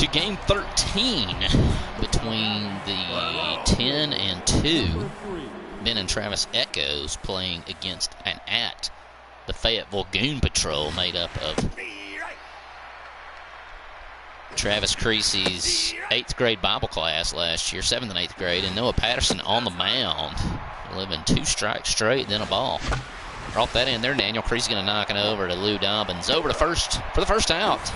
to game 13 between the 10 and 2 Ben and Travis Echoes playing against and at the Fayetteville Goon Patrol, made up of Travis Creasy's 8th grade Bible class last year, 7th and 8th grade, and Noah Patterson on the mound, living 2 strikes straight, then a ball. Brought that in there. Daniel Creasy going to knock it over to Lou Dobbins. Over to first for the first out.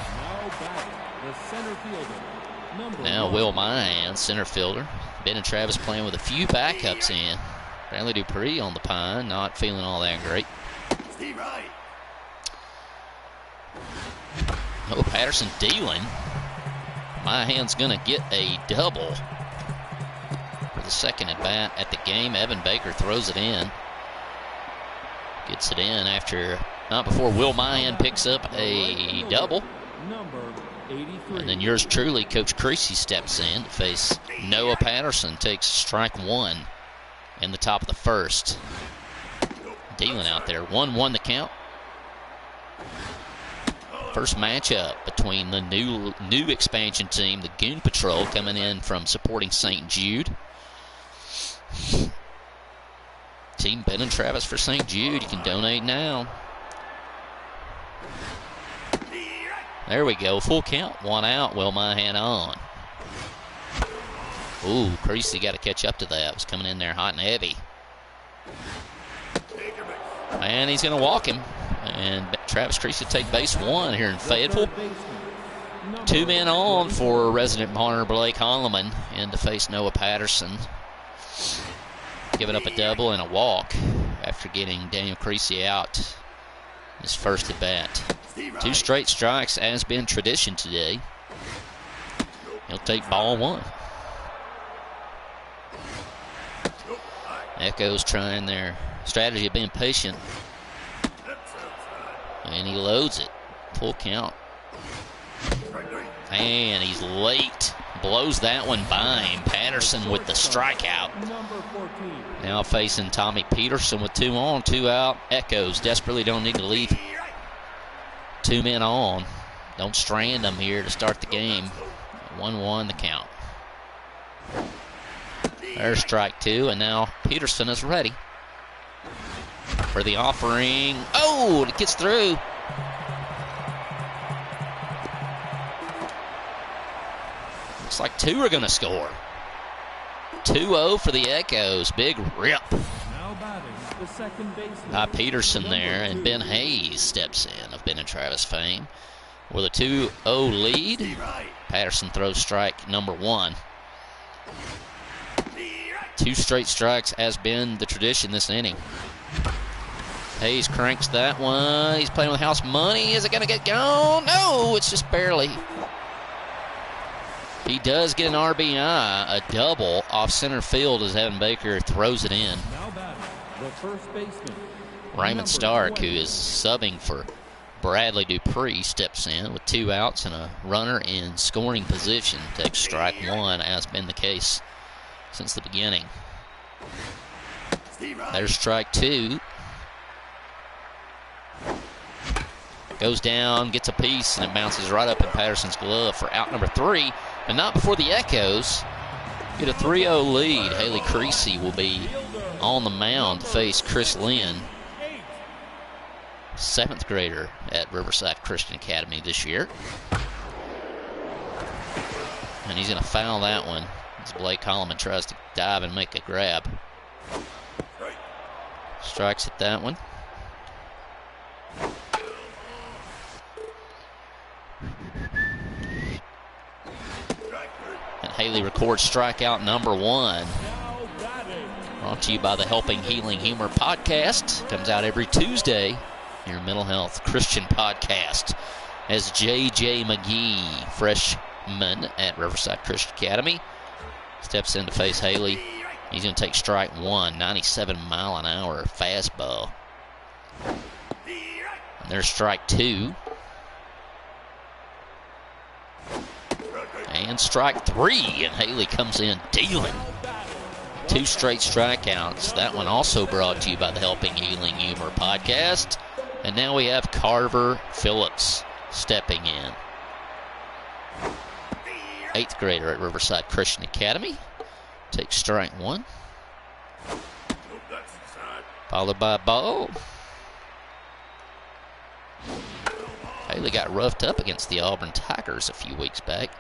Now Will Mahan, center fielder. Ben and Travis playing with a few backups in. Bradley Dupree on the pine, not feeling all that great. Noah Patterson dealing. Mahan's going to get a double for the second at bat at the game. Evan Baker throws it in. Gets it in not before Will Mahan picks up a double. And then yours truly, Coach Creasy, steps in to face Noah Patterson. Takes strike 1 in the top of the first. Dealing out there. 1-1 the count. First matchup between the new expansion team, the Goon Patrol, coming in from supporting St. Jude. Team Ben and Travis for St. Jude. You can donate now. There we go. Full count. 1 out. Will Mahan on. Ooh, Creasy got to catch up to that. Was coming in there hot and heavy. And he's going to walk him. And Travis Creasy take base 1 here in Fayetteville. 2 men on for resident Bonner Blake Holloman in to face Noah Patterson. Giving up a double and a walk after getting Daniel Creasy out his first at bat. 2 straight strikes has been tradition today. He'll take ball 1. Echoes trying their strategy of being patient. And he loads it. Full count. And he's late. Blows that one by him. Patterson with the strikeout. Now facing Tommy Peterson with 2 on, 2 out. Echoes desperately don't need to leave 2 men on. Don't strand them here to start the game. 1-1 the count. There's strike 2, and now Peterson is ready for the offering. Oh, it gets through. Looks like 2 are going to score. 2-0 for the Echoes. Big rip by Peterson there, and Ben Hayes steps in of Ben and Travis fame with a 2-0 lead. Patterson throws strike number 1. 2 straight strikes has been the tradition this inning. Hayes cranks that one. He's playing with house money. Is it going to get gone? No, it's just barely. He does get an RBI, a double off center field as Evan Baker throws it in. Raymond Stark, who is subbing for Bradley Dupree, steps in with 2 outs and a runner in scoring position. Takes strike 1, as has been the case since the beginning. There's strike 2. Goes down, gets a piece, and it bounces right up in Patterson's glove for out number 3. But not before the Echoes get a 3-0 lead. Haley Creasy will be on the mound to face Chris Lynn, 7th grader at Riverside Christian Academy this year. And he's going to foul that one as Blake Holloman tries to dive and make a grab. Strikes at that one. And Haley records strikeout number 1. Brought to you by the Helping Healing Humor podcast. Comes out every Tuesday, your mental health Christian podcast. As J.J. McGee, freshman at Riverside Christian Academy, steps in to face Haley. He's going to take strike 1, 97-mile-an-hour fastball. And there's strike 2. And strike 3, and Haley comes in dealing. 2 straight strikeouts. That one also brought to you by the Helping Healing Humor podcast. And now we have Carver Phillips stepping in. 8th grader at Riverside Christian Academy. Takes strike one. Followed by a ball. Haley got roughed up against the Auburn Tigers a few weeks back.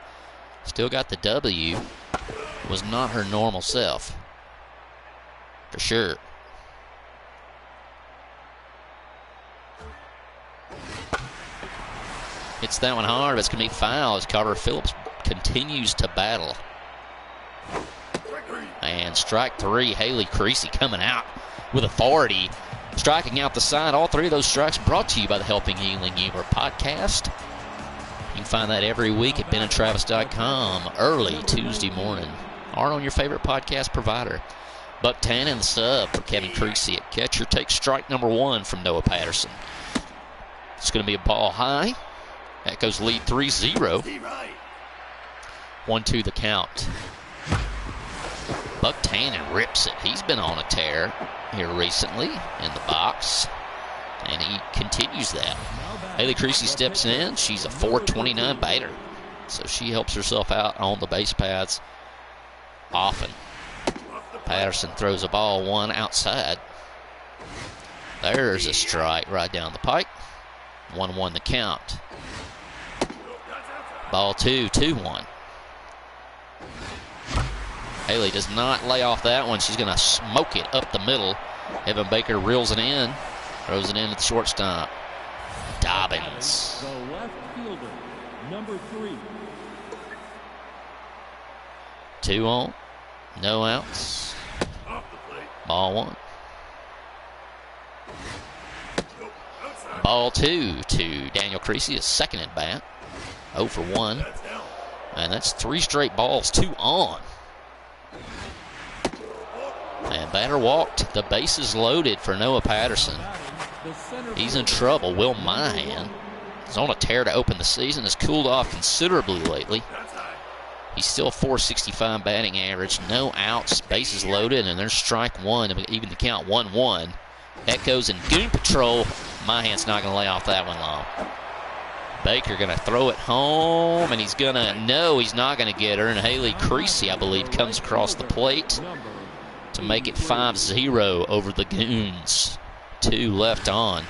Still got the W. Was not her normal self. For sure. Hits that one hard, but it's going to be foul as Carter Phillips continues to battle. And strike three, Haley Creasy coming out with authority, striking out the side. All three of those strikes brought to you by the Helping Healing Humor podcast. You can find that every week at benandtravis.com early Tuesday morning, or on your favorite podcast provider. Buck Tannen, the sub for Kevin Creasy at catcher, takes strike number one from Noah Patterson. It's going to be a ball high. Echoes lead 3-0. 1-2 the count. Buck Tannen rips it. He's been on a tear here recently in the box, and he continues that. Haley Creasy steps in. She's a .429 batter, so she helps herself out on the base paths often. Patterson throws a ball one outside. There's a strike right down the pike. 1-1 the count. Ball two, 2-1. Haley does not lay off that one. She's going to smoke it up the middle. Evan Baker reels it in. Throws it in at the shortstop. Dobbins. The left fielder, number 3. 2 on. No outs. Ball one. Ball two to Daniel Creasy, his second at bat. 0 for 1. And that's 3 straight balls, 2 on. And batter walked. The bases loaded for Noah Patterson. He's in trouble. Will Mahan is on a tear to open the season. Has cooled off considerably lately. He's still .465 batting average. No outs. Bases loaded. And there's strike one. Even the count 1-1. Echoes and Goon Patrol. Mahan's not going to lay off that one long. Baker going to throw it home. And he's going to... No, he's not going to get her. And Haley Creasy, I believe, comes across the plate to make it 5-0 over the Goons. 2 left on.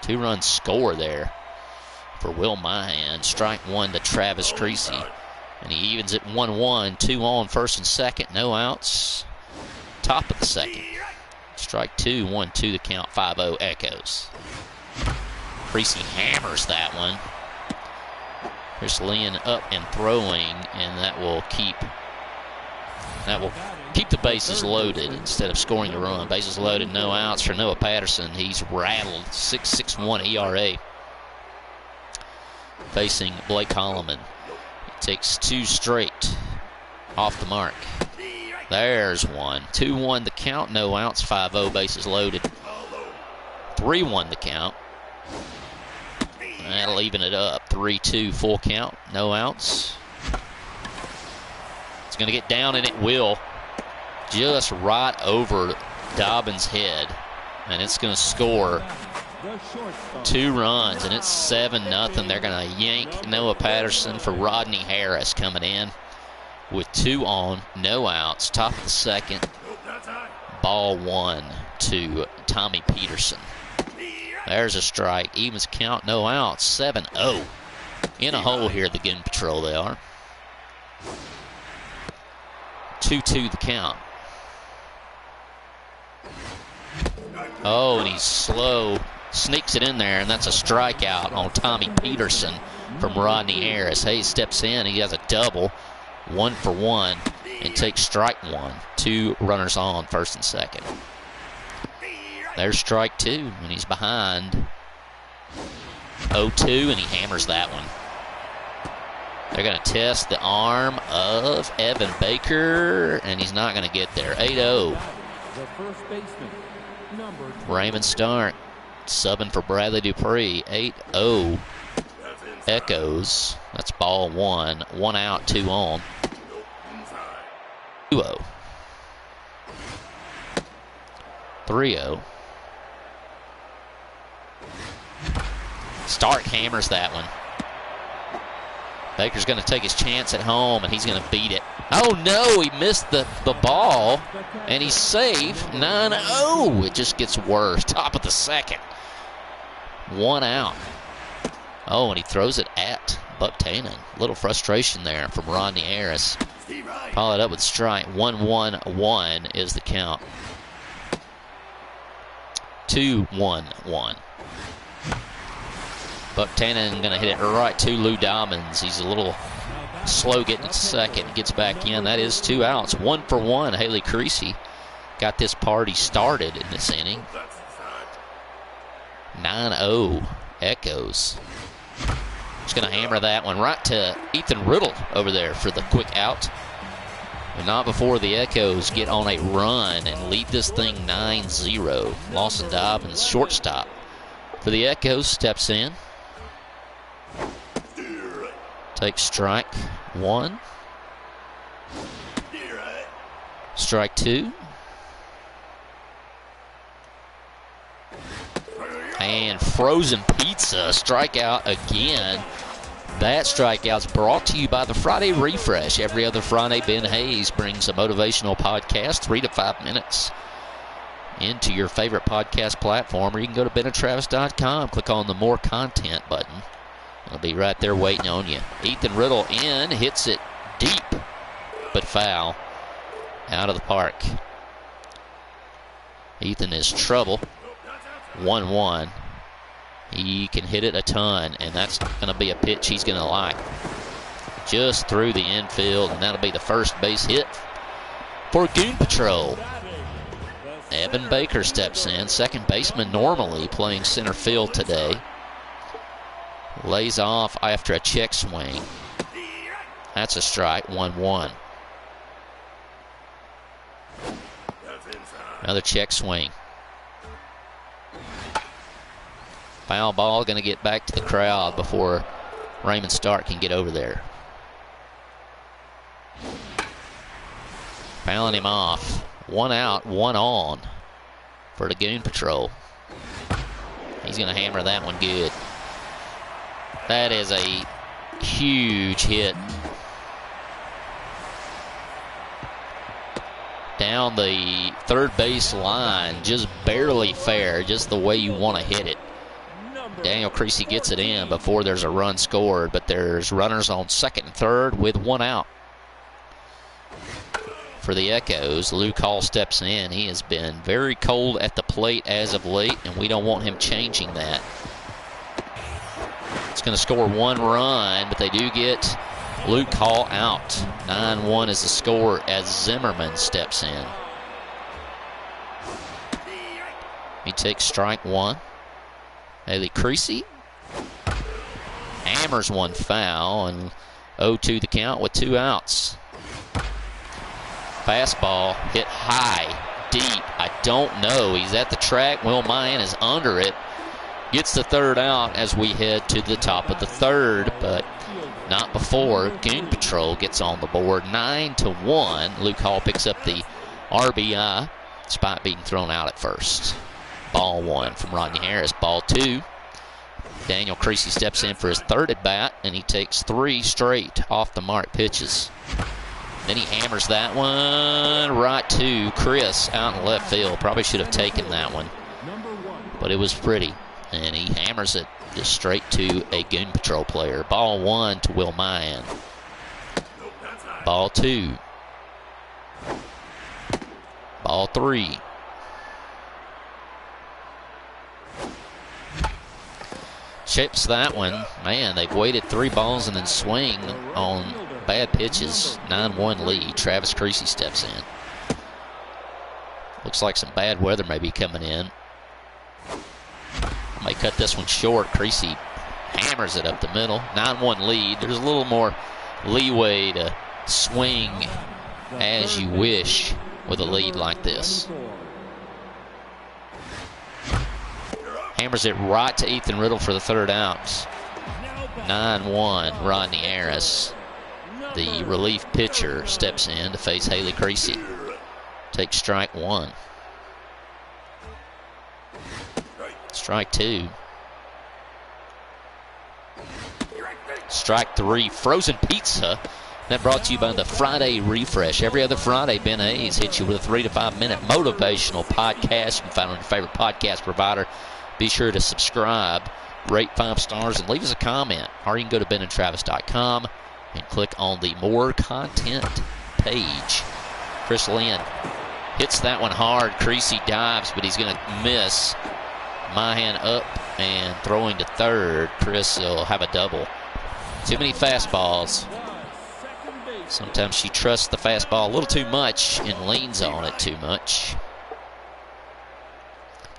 2-run score there for Will Mahan. Strike one to Travis Creasy. And he evens it 1-1. 2 on, first and second. No outs. Top of the second. Strike two, 1-2 the count. 5-0 Echoes. Creasy hammers that one. Here's Lynn up and throwing, and that will keep the bases loaded instead of scoring the run. Bases loaded, no outs for Noah Patterson. He's rattled. 6.61 ERA. Facing Blake Holloman. He takes 2 straight off the mark. There's one. 2-1 the count, no outs. 5-0 bases loaded. 3-1 the count. That'll even it up. 3-2 full count, no outs. It's going to get down, and it will. Just right over Dobbins' head. And it's going to score 2 runs, and it's 7-0. They're going to yank Noah Patterson for Rodney Harris coming in with 2 on, no outs. Top of the second. Ball one to Tommy Peterson. There's a strike. Evens count, no outs. 7-0. In a hole here, the Goon Patrol they are. 2-2 the count. Oh, and he's slow. Sneaks it in there, and that's a strikeout on Tommy Peterson from Rodney Harris. Hayes steps in. He has a double. 1 for 1 and takes strike one. 2 runners on, first and second. There's strike 2, and he's behind 0-2, and he hammers that one. They're going to test the arm of Evan Baker, and he's not going to get there. 8-0. Raymond Stark subbing for Bradley Dupree. 8-0. Echoes. That's ball one. 1 out, 2 on. 2-0. 3-0. Stark hammers that one. Baker's going to take his chance at home, and he's going to beat it. Oh, no, he missed the ball, and he's safe. 9-0. It just gets worse. Top of the second. 1 out. Oh, and he throws it at Buck Tannen. Little frustration there from Rodney Harris. Follow it up with strike. 1-1-1 is the count. 2-1-1. Buck Tannen going to hit it right to Lou Dobbins. He's a little slow getting to second. Gets back in. That is 2 outs. 1 for 1. Haley Creasy got this party started in this inning. 9-0 Echoes. Just going to hammer that one right to Ethan Riddle over there for the quick out. But not before the Echoes get on a run and lead this thing 9-0. Lawson Dobbins, shortstop for the Echoes, steps in. Takes strike 1. Strike 2. And frozen pizza, strikeout again. That strikeout's brought to you by the Friday Refresh. Every other Friday, Ben Hayes brings a motivational podcast, 3 to 5 minutes, into your favorite podcast platform, or you can go to benandtravis.com, click on the More Content button. It'll be right there waiting on you. Ethan Riddle in, hits it deep, but foul. Out of the park. Ethan is trouble. 1-1. He can hit it a ton, and that's going to be a pitch he's going to like. Just through the infield, and that'll be the first base hit for Goon Patrol. Evan Baker steps in, second baseman normally playing center field today. Lays off after a check swing. That's a strike, 1-1. Another check swing. Foul ball, going to get back to the crowd before Raymond Stark can get over there. Fouling him off. 1 out, 1 on for the Goon Patrol. He's going to hammer that one good. That is a huge hit. Down the third base line, just barely fair, just the way you want to hit it. Daniel Creasy gets it in before there's a run scored, but there's runners on second and third with 1 out. For the Echoes, Luke Hall steps in. He has been very cold at the plate as of late, and we don't want him changing that. It's going to score 1 run, but they do get Luke Hall out. 9-1 is the score as Zimmerman steps in. He takes strike 1. Haley Creasy hammers one foul, and 0-2 the count with 2 outs. Fastball hit high, deep. I don't know. He's at the track. Will Mayan is under it. Gets the third out as we head to the top of the third, but not before Goon Patrol gets on the board. 9-1. Luke Hall picks up the RBI, despite being thrown out at first. Ball 1 from Rodney Harris. Ball 2. Daniel Creasy steps in for his third at bat, and he takes 3 straight off the mark pitches. Then he hammers that one right to Chris out in left field. Probably should have taken that one, but it was pretty. And he hammers it just straight to a Goon Patrol player. Ball 1 to Will Mayan. Ball 2. Ball 3. Chips that one. Man, they've waited 3 balls and then swing on bad pitches. 9-1 lead. Travis Creasy steps in. Looks like some bad weather may be coming in. May cut this one short. Creasy hammers it up the middle. 9-1 lead. There's a little more leeway to swing as you wish with a lead like this. Hammers it right to Ethan Riddle for the third out. 9-1, Rodney Harris, the relief pitcher, steps in to face Haley Creasy. Takes strike 1. Strike 2. Strike 3, frozen pizza. That brought to you by the Friday Refresh. Every other Friday, Ben Hayes hits you with a 3 to 5 minute motivational podcast. You can find it on your favorite podcast provider. Be sure to subscribe, rate 5 stars, and leave us a comment. Or you can go to benandtravis.com and click on the More Content page. Chris Lynn hits that one hard. Creasy dives, but he's going to miss. Mahan up and throwing to third. Chris will have a double. Too many fastballs. Sometimes she trusts the fastball a little too much and leans on it too much.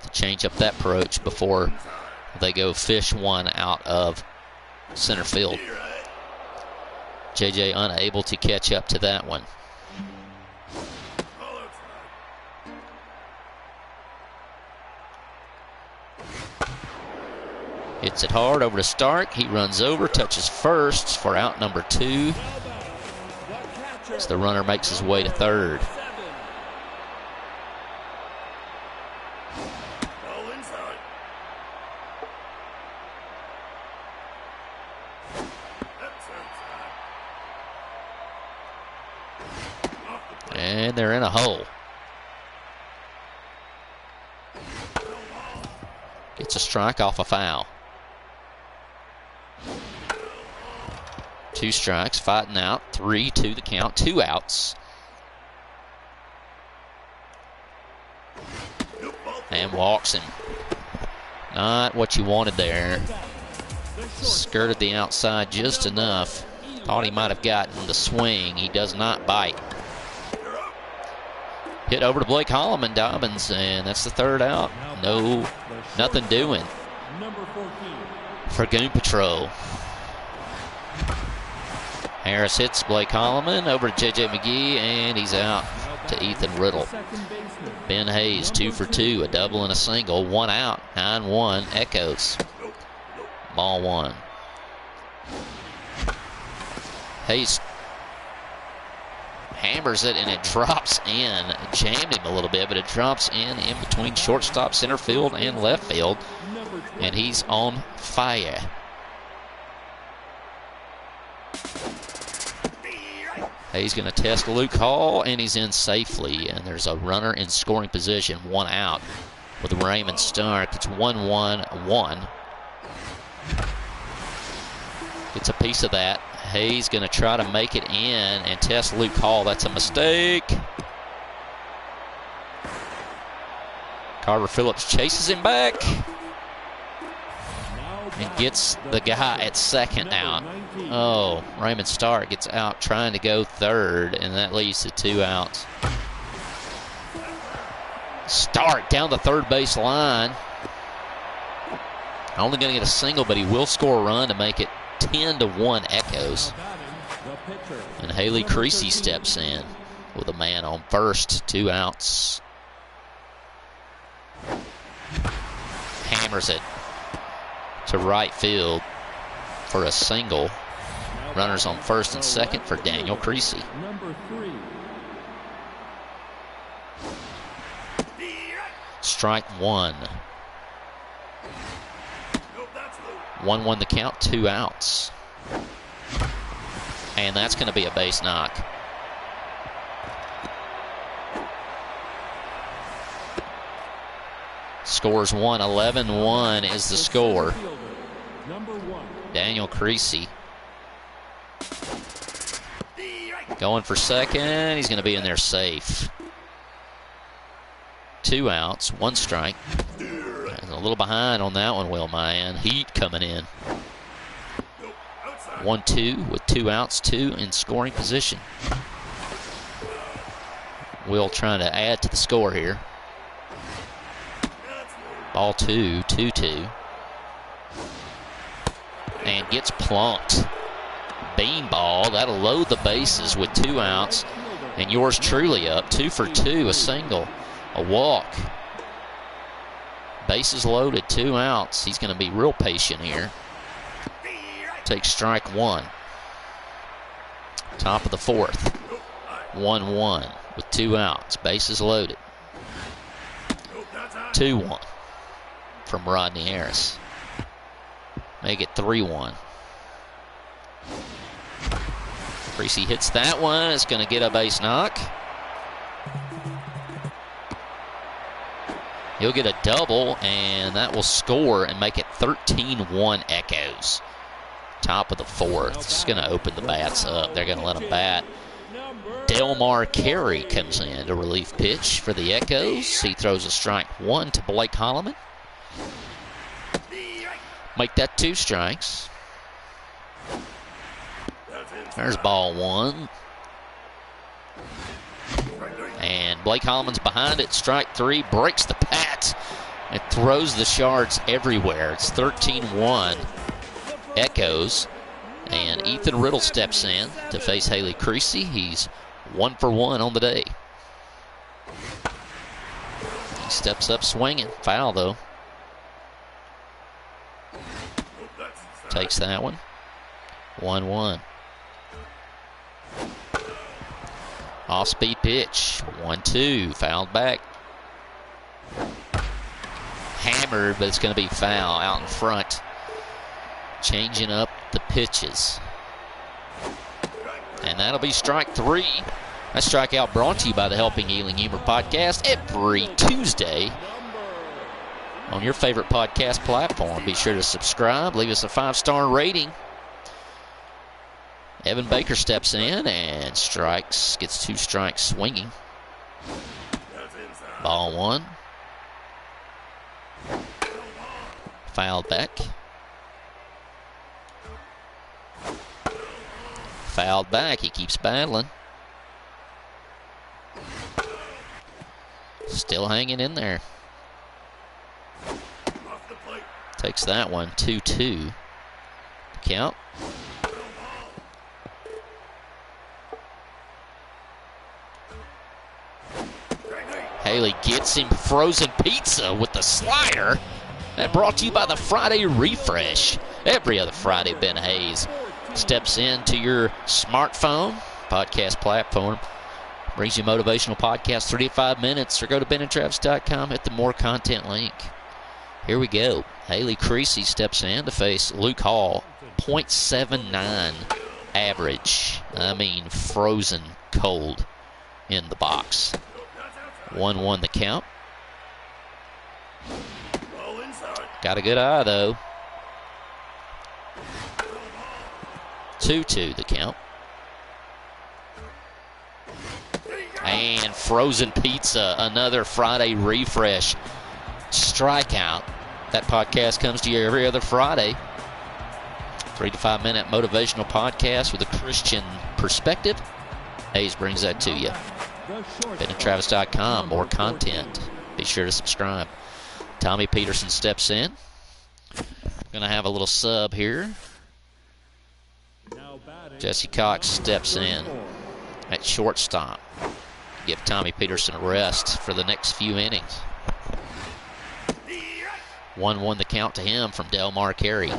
To change up that approach before they go fish one out of center field. JJ unable to catch up to that one. Hits it hard over to Stark. He runs over, touches first for out number 2. As the runner makes his way to third. And they're in a hole. Gets a strike off a foul. 2 strikes, fighting out, 3-2 the count, 2 outs. And walks him. Not what you wanted there. Skirted the outside just enough. Thought he might have gotten the swing. He does not bite. Hit over to Blake Holloman, Dobbins, and that's the 3rd out. No, nothing doing for Goon Patrol. Harris hits Blake Holloman over to J.J. McGee, and he's out to Ethan Riddle. Ben Hayes, 2 for 2, a double and a single, 1 out, 9-1, Echoes. Ball 1. Hayes hammers it, and it drops in. Jammed him a little bit, but it drops in between shortstop, center field, and left field, and he's on fire. He's going to test Luke Hall, and he's in safely. And there's a runner in scoring position, 1 out with Raymond Stark. It's 1-1-1. Gets a piece of that. Hayes going to try to make it in and test Luke Hall. That's a mistake. Carter Phillips chases him back and gets the guy at second out. Oh, Raymond Stark gets out trying to go third, and that leads to 2 outs. Stark down the third base line. Only going to get a single, but he will score a run to make it 10-1 Echoes. And Haley Creasy steps in with a man on first, 2 outs. Hammers it to right field for a single. Runners on first and second for Daniel Creasy. Strike 1. 1-1 the count, 2 outs. And that's going to be a base knock. Scores 1, 11-1 is the score. Daniel Creasy going for second. He's going to be in there safe. 2 outs, 1 strike. A little behind on that one, Will Mayan. Heat coming in. 1-2 with 2 outs, 2 in scoring position. Will trying to add to the score here. Ball 2, 2-2. And gets plunked. Beanball, that'll load the bases with 2 outs. And yours truly up, 2 for 2, a single, a walk. Bases loaded, 2 outs. He's going to be real patient here. Takes strike 1. Top of the 4th. 1-1 with 2 outs. Bases loaded. 2-1 from Rodney Harris. Make it 3-1. Creasy hits that one. It's going to get a base knock. He'll get a double, and that will score and make it 13-1 Echoes. Top of the fourth. It's going to open the bats up. They're going to let them bat. Delmar Carey comes in to relief pitch for the Echoes. He throws a strike one to Blake Holloman. Make that 2 strikes. There's ball one. And Blake Holloman's behind it. Strike 3, breaks the pat. It throws the shards everywhere. It's 13-1 Echoes. And Ethan Riddle steps in to face Haley Creasy. He's 1 for 1 on the day. He steps up swinging. Foul, though. Takes that one. 1-1. Off-speed pitch. 1-2. Fouled back. Hammered, but it's going to be foul out in front. Changing up the pitches. And that'll be strike 3. That strikeout brought to you by the Helping Healing Humor podcast every Tuesday on your favorite podcast platform. Be sure to subscribe. Leave us a 5-star rating. Evan Baker steps in and strikes. Gets 2 strikes swinging. Ball 1. Fouled back. Fouled back. He keeps battling. Still hanging in there. Takes that one. 2-2. Count. Haley gets him frozen pizza with the slider. That brought to you by the Friday Refresh. Every other Friday, Ben Hayes steps into your smartphone, podcast platform, brings you motivational podcast, 35 minutes, or go to benandtravis.com, hit the more content link. Here we go. Haley Creasy steps in to face Luke Hall. 0.79 average. I mean, frozen cold in the box. 1-1 the count. Got a good eye, though. 2-2 the count. And frozen pizza, another Friday Refresh strikeout. That podcast comes to you every other Friday. 3 to 5 minute motivational podcast with a Christian perspective. Hayes brings that to you. benandtravis.com, more content. Be sure to subscribe. Tommy Peterson steps in. Going to have a little sub here. Jesse Cox steps in at shortstop. Give Tommy Peterson a rest for the next few innings. 1-1 the count to him from Delmar Carey.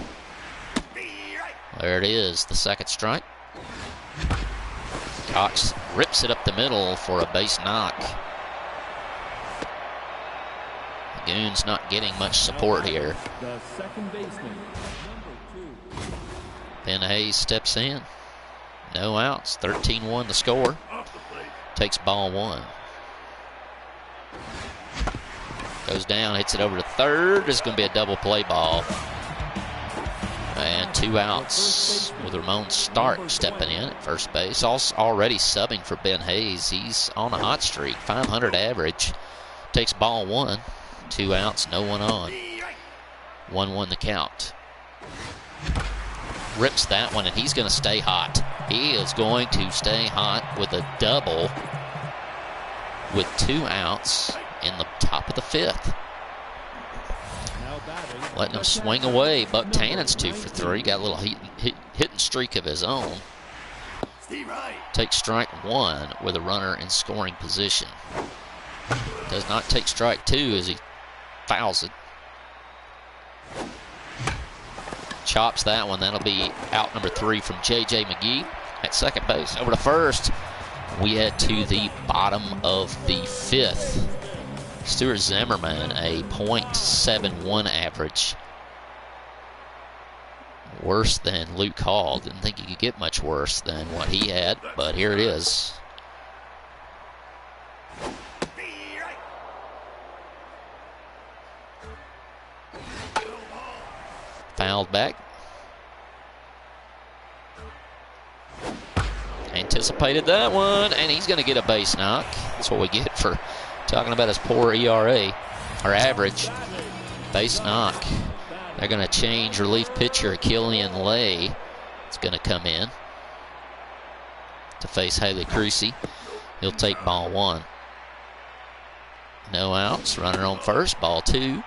There it is, the second strike. Cox rips it up the middle for a base knock. The Goon's not getting much support here. The second baseman, number 2. Ben Hayes steps in. No outs. 13-1 the score. Takes ball 1. Goes down, hits it over to third. It's going to be a double play ball. And 2 outs with Ramon Stark stepping in at first base. Also already subbing for Ben Hayes. He's on a hot streak. 500 average. Takes ball 1. 2 outs, no one on. 1-1 the count. Rips that one, and he's going to stay hot. He is going to stay hot with a double with 2 outs in the top of the 5th. Letting him swing away. Buck Tannen's 2 for 3. Got a little hitting streak of his own. Takes strike 1 with a runner in scoring position. Does not take strike 2 as he fouls it. Chops that one. That'll be out number 3 from J.J. McGee at second base. Over to first. We head to the bottom of the 5th. Stuart Zimmerman, a .71 average. Worse than Luke Hall. Didn't think you could get much worse than what he had, but here it is. Fouled back. Anticipated that one, and he's going to get a base knock. That's what we get for talking about his poor ERA, or average. Base knock. They're going to change relief pitcher Killian Lay. It's going to come in to face Haley Creasy. He'll take ball 1. No outs. Runner on first. Ball 2.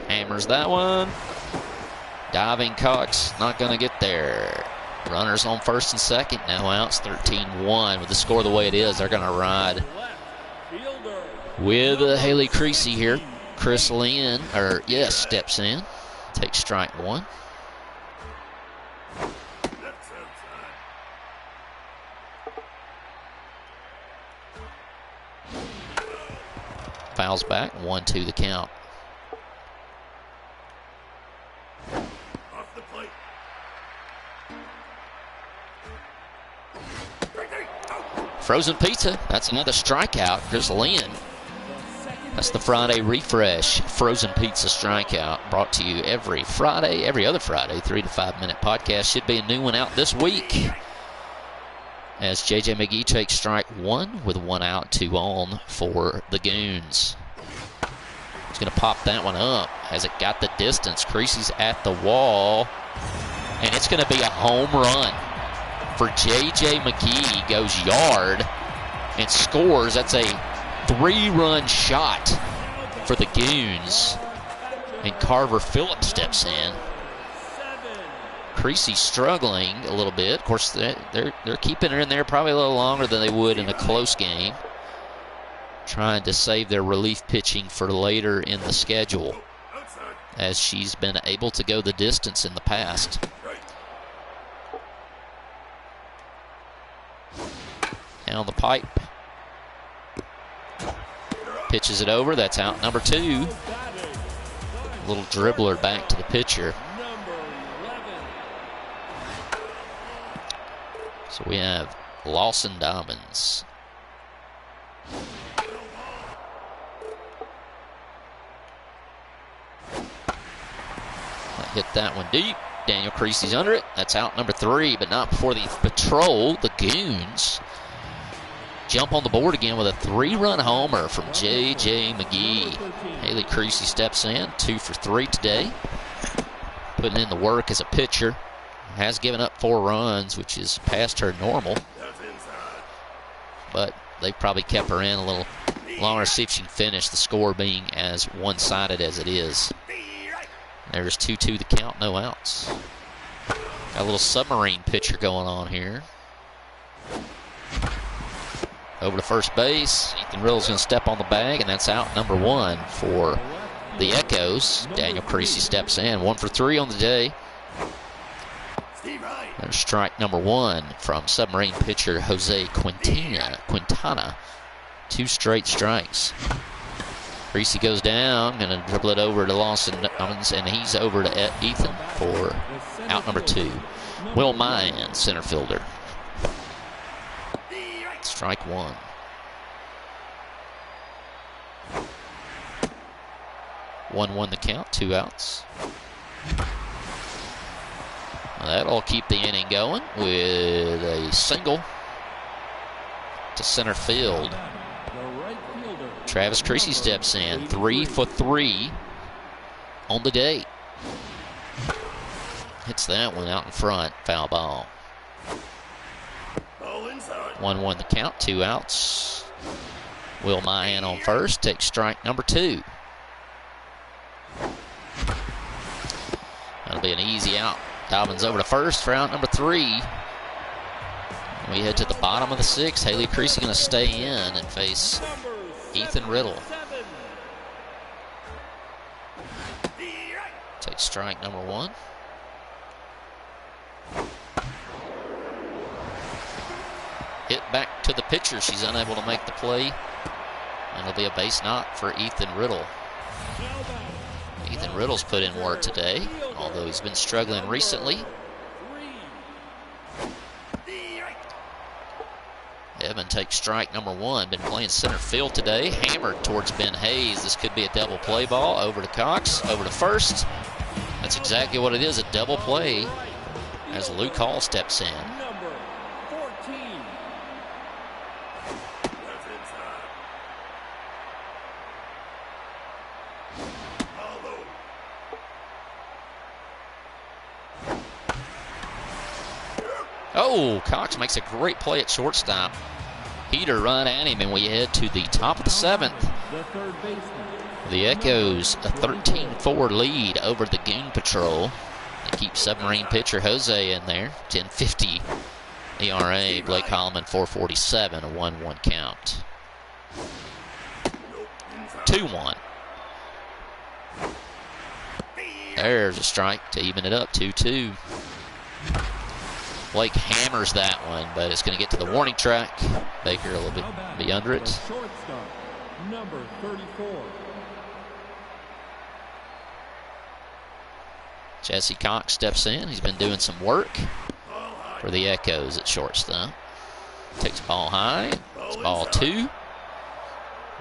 Hammers that one. Diving Cox, not going to get there. Runners on first and second. No outs. 13-1. With the score the way it is, they're going to ride with Haley Creasy here. Chris Lynn, steps in. Takes strike 1. Fouls back. 1-2 the count. Frozen pizza. That's another strikeout. Chris Lynn. That's the Friday refresh. Frozen pizza strikeout. Brought to you every Friday, every other Friday. 3 to 5 minute podcast. Should be a new one out this week. As J.J. McGee takes strike 1 with 1 out, 2 on for the Goons. He's going to pop that one up. Has it got the distance? Creasy's at the wall. And it's going to be a home run for J.J. McGee. Goes yard and scores. That's a 3-run shot for the Goons. And Carver Phillips steps in. Creasy struggling a little bit. Of course, they're keeping her in there probably a little longer than they would in a close game. Trying to save their relief pitching for later in the schedule, as she's been able to go the distance in the past. Down the pipe. Pitches it over. That's out number 2. Little dribbler back to the pitcher. So we have Lawson Dobbins. Hit that one deep. Daniel Creasy's under it. That's out number 3, but not before the patrol. The Goons jump on the board again with a 3-run homer from J.J. McGee. Haley Creasy steps in, 2 for 3 today. Putting in the work as a pitcher. Has given up 4 runs, which is past her normal. But they probably kept her in a little longer to see if she can finish, the score being as one-sided as it is. There's 2-2 the count, no outs. Got a little submarine pitcher going on here. Over to first base. Ethan Riddle's going to step on the bag, and that's out number 1 for the Echoes. Daniel Creasy steps in. 1 for 3 on the day. There's strike number 1 from submarine pitcher Jose Quintana. 2 straight strikes. Creasy goes down, going to dribble it over to Lawson Dobbins, and he's over to Ethan for out number 2. Will Mayan, center fielder. Strike 1. One the count, 2 outs. That'll keep the inning going with a single to center field. Travis Creasy steps in, 3 for 3 on the day. Hits that one out in front, foul ball. 1-1 the count, 2 outs. Will Mayan on first, takes strike number 2. That'll be an easy out. Dobbins over to first for out number 3. We head to the bottom of the 6th. Haley Creasy going to stay in and face Ethan Riddle. Takes strike number 1. Hit back to the pitcher. She's unable to make the play. And it'll be a base knock for Ethan Riddle. Nathan Riddle's put in work today, although he's been struggling recently. Evan takes strike number one. Been playing center field today. Hammered towards Ben Hayes. This could be a double play ball. Over to Cox. Over to first. That's exactly what it is, a double play as Luke Hall steps in. Number 14. Oh, Cox makes a great play at shortstop. Heater run at him, and we head to the top of the seventh. The third baseman. The Echoes a 13-4 lead over the Goon Patrol. They keep submarine pitcher Jose in there. 10.50 ERA. Blake Holloman 4.47, a 1-1 count. 2-1. There's a strike to even it up. 2-2. Blake hammers that one, but it's going to get to the warning track. Baker a little bit be under it. Shortstop, number 34. Jesse Cox steps in. He's been doing some work for the Echoes at shortstop. Takes the ball high. It's ball two.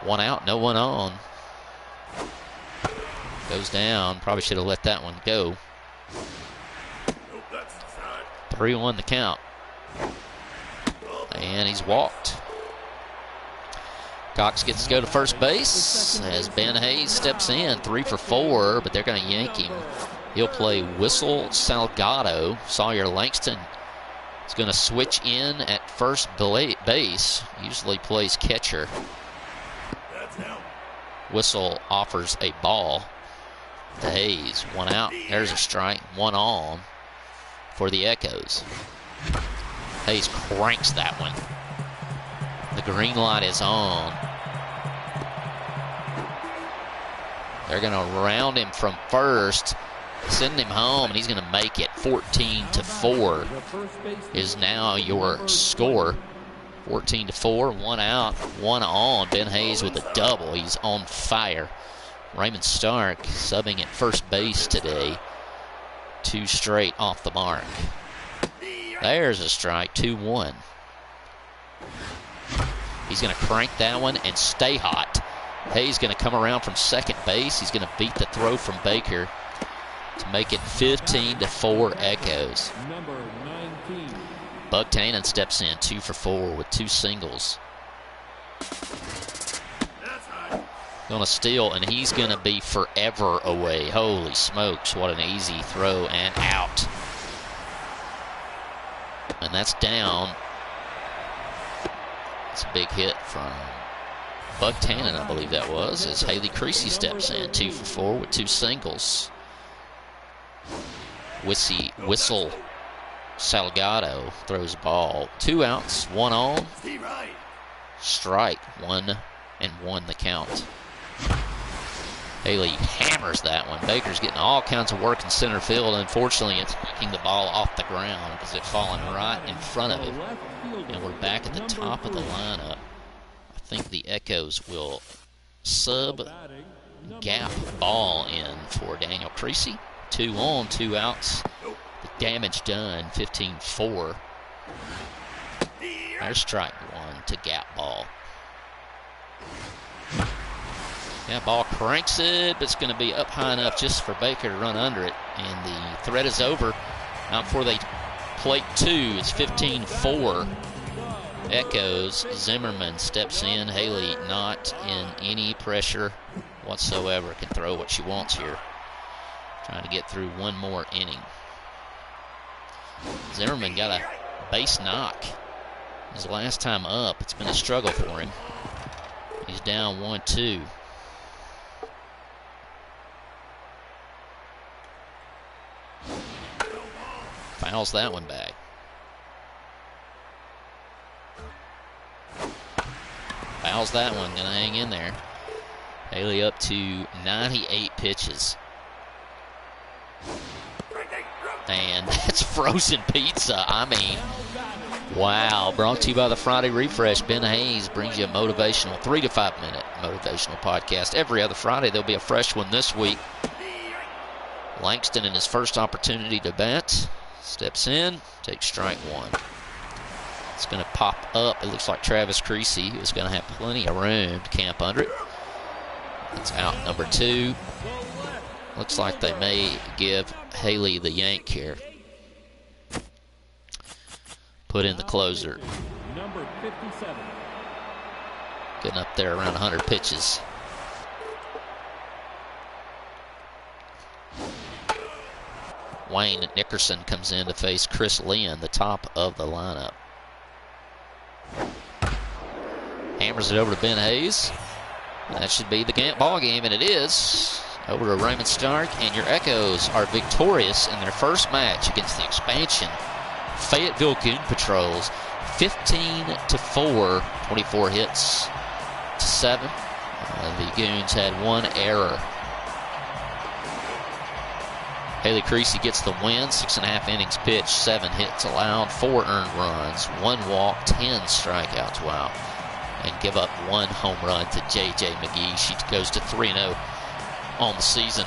One out, no one on. Goes down. Probably should have let that one go. 3-1 the count. And he's walked. Cox gets to go to first base as Ben Hayes steps in. 3 for 4, but they're going to yank him. He'll play Whistle Salgado. Sawyer Langston is going to switch in at first base. Usually plays catcher. Whistle offers a ball to Hayes. One out. There's a strike. One on for the Echoes. Hayes cranks that one. The green light is on. They're going to round him from first, send him home, and he's going to make it. 14-4 is now your score. 14-4, one out, one on. Ben Hayes with a double. He's on fire. Raymond Stark subbing at first base today. 2 straight off the mark. There's a strike, 2-1. He's going to crank that one and stay hot. Hayes going to come around from second base. He's going to beat the throw from Baker to make it 15-4 Echoes. Number 19. Buck Tannen steps in, 2 for 4 with 2 singles. Going to steal, and he's going to be forever away. Holy smokes, what an easy throw and out. And that's down. It's a big hit from Buck Tannen, I believe that was, as Haley Creasy steps in, 2 for 4 with 2 singles. Whistle Salgado throws ball. 2 outs, 1 on. Strike, 1-1 the count. Haley hammers that one. Baker's getting all kinds of work in center field. Unfortunately, it's knocking the ball off the ground because it's falling right in front of him. And we're back at the top of the lineup. I think the Echoes will sub gap ball in for Daniel Creasy. 2 on, 2 outs. The damage done, 15-4. There's strike 1 to gap ball. That ball cranks it, but it's going to be up high enough just for Baker to run under it. And the threat is over. Now before they plate 2, it's 15-4. Echoes. Zimmerman steps in. Haley not in any pressure whatsoever. Can throw what she wants here. Trying to get through one more inning. Zimmerman got a base knock his last time up. It's been a struggle for him. He's down 1-2. Fouls that one back. Fouls that one. Gonna hang in there. Haley up to 98 pitches. And that's frozen pizza. I mean, wow. Brought to you by the Friday Refresh. Ben Hayes brings you a motivational 3 to 5 minute motivational podcast every other Friday. There'll be a fresh one this week. Langston in his first opportunity to bat. Steps in, takes strike one. It's going to pop up. It looks like Travis Creasy is going to have plenty of room to camp under it. That's out number 2. Looks like they may give Haley the yank here. Put in the closer. Number 57. Getting up there around 100 pitches. Wayne Nickerson comes in to face Chris Lynn, the top of the lineup. Hammers it over to Ben Hayes. That should be the ball game, and it is. Over to Raymond Stark, and your Echoes are victorious in their first match against the expansion Fayetteville Goon Patrols, 15-4, 24 hits to 7. The Goons had one error. Haley Creasy gets the win, 6.5 innings pitched, 7 hits allowed, 4 earned runs, 1 walk, 10 strikeouts. Wow. And give up 1 home run to J.J. McGee. She goes to 3-0 on the season.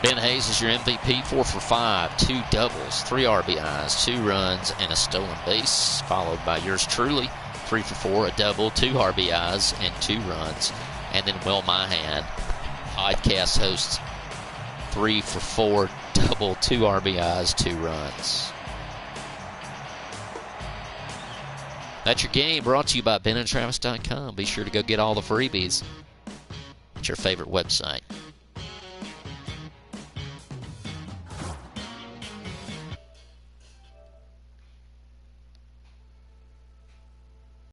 Ben Hayes is your MVP, 4 for 5, 2 doubles, 3 RBIs, 2 runs, and a stolen base, followed by yours truly, 3 for 4, a double, 2 RBIs, and 2 runs. And then Will Mahan, podcast host, 3 for 4, double, 2 RBIs, 2 runs. That's your game, brought to you by benandtravis.com. Be sure to go get all the freebies at your favorite website.